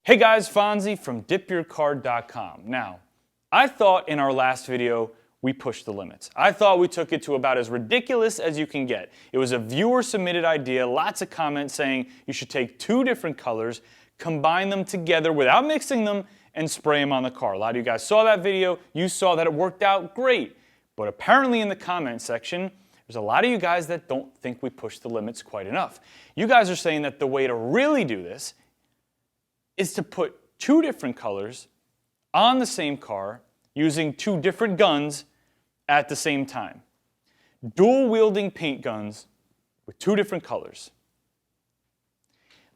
Hey guys, Fonzie from DipYourCar.com. Now, I thought in our last video we pushed the limits. I thought we took it to about as ridiculous as you can get. It was a viewer submitted idea, lots of comments saying you should take two different colors, combine them together without mixing them, and spray them on the car. A lot of you guys saw that video, you saw that it worked out great. But apparently in the comment section, there's a lot of you guys that don't think we pushed the limits quite enough. You guys are saying that the way to really do this is to put two different colors on the same car using two different guns at the same time. Dual wielding paint guns with two different colors.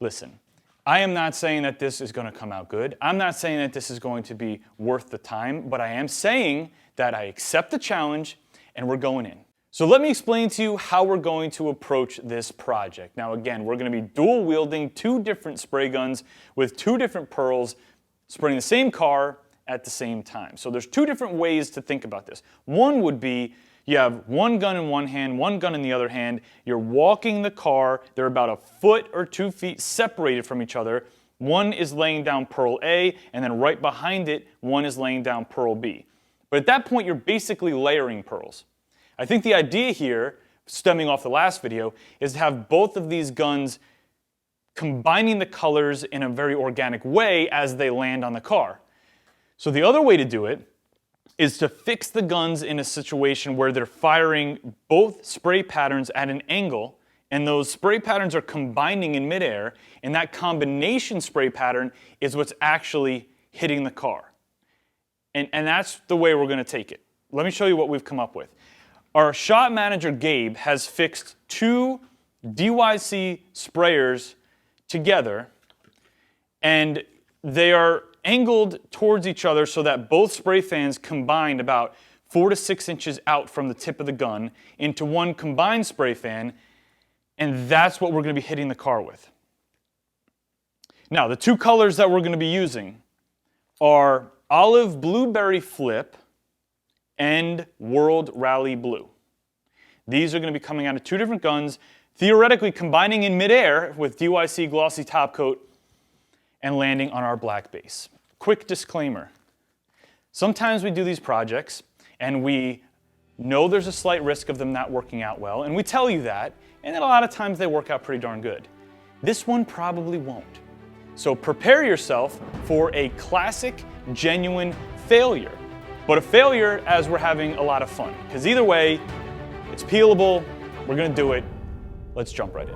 Listen, I am not saying that this is going to come out good. I'm not saying that this is going to be worth the time, but I am saying that I accept the challenge and we're going in. So let me explain to you how we're going to approach this project. Now again, we're going to be dual wielding two different spray guns with two different pearls, spraying the same car at the same time. So there's two different ways to think about this. One would be you have one gun in one hand, one gun in the other hand. You're walking the car. They're about a foot or 2 feet separated from each other. One is laying down pearl A, and then right behind it, one is laying down pearl B. But at that point, you're basically layering pearls. I think the idea here, stemming off the last video, is to have both of these guns combining the colors in a very organic way as they land on the car. So the other way to do it is to fix the guns in a situation where they're firing both spray patterns at an angle, and those spray patterns are combining in midair, and that combination spray pattern is what's actually hitting the car. And that's the way we're going to take it. Let me show you what we've come up with. Our shop manager, Gabe, has fixed two DYC sprayers together, and they are angled towards each other so that both spray fans combined about 4 to 6 inches out from the tip of the gun into one combined spray fan, and that's what we're going to be hitting the car with. Now, the two colors that we're going to be using are Olive Blueberry Flip and World Rally Blue. These are going to be coming out of two different guns, theoretically combining in midair with DYC glossy top coat and landing on our black base. Quick disclaimer. Sometimes we do these projects and we know there's a slight risk of them not working out well, and we tell you that, and then a lot of times they work out pretty darn good. This one probably won't. So prepare yourself for a classic, genuine failure. But a failure as we're having a lot of fun. Because either way, it's peelable, we're going to do it. Let's jump right in.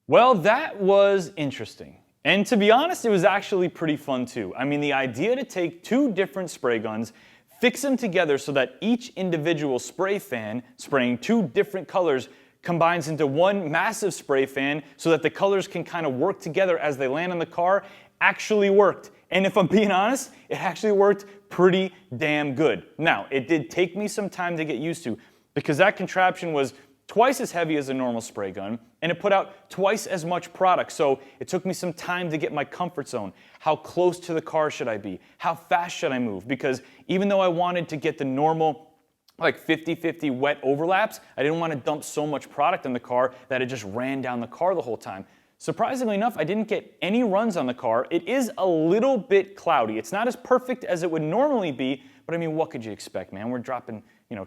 Well, that was interesting. And to be honest, it was actually pretty fun too. I mean, the idea to take two different spray guns, fix them together so that each individual spray fan spraying two different colors combines into one massive spray fan so that the colors can kind of work together as they land on the car actually worked. And if I'm being honest, it actually worked pretty damn good. Now, it did take me some time to get used to because that contraption was twice as heavy as a normal spray gun, and it put out twice as much product. So it took me some time to get my comfort zone. How close to the car should I be? How fast should I move? Because even though I wanted to get the normal like 50-50 wet overlaps, I didn't want to dump so much product in the car that it just ran down the car the whole time. Surprisingly enough, I didn't get any runs on the car. It is a little bit cloudy. It's not as perfect as it would normally be, but I mean, what could you expect, man? We're dropping,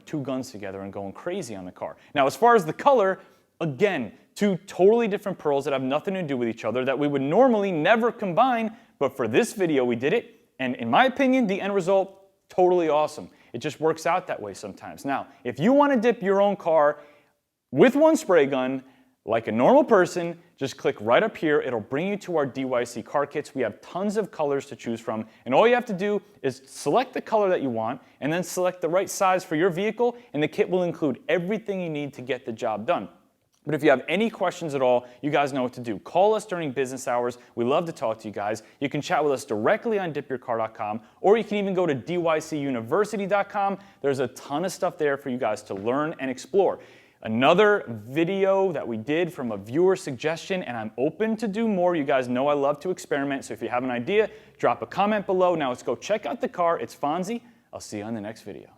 two guns together and going crazy on the car. Now, as far as the color, again, two totally different pearls that have nothing to do with each other that we would normally never combine, but for this video, we did it. And in my opinion, the end result, totally awesome. It just works out that way sometimes. Now, if you want to dip your own car with one spray gun, like a normal person, just click right up here. It'll bring you to our DYC car kits. We have tons of colors to choose from, and all you have to do is select the color that you want and then select the right size for your vehicle, and the kit will include everything you need to get the job done. But if you have any questions at all, you guys know what to do. Call us during business hours. We love to talk to you guys. You can chat with us directly on DipYourCar.com, or you can even go to DYCUniversity.com. There's a ton of stuff there for you guys to learn and explore. Another video that we did from a viewer suggestion, and I'm open to do more. You guys know I love to experiment, so if you have an idea, drop a comment below. Now let's go check out the car. It's Fonzie. I'll see you on the next video.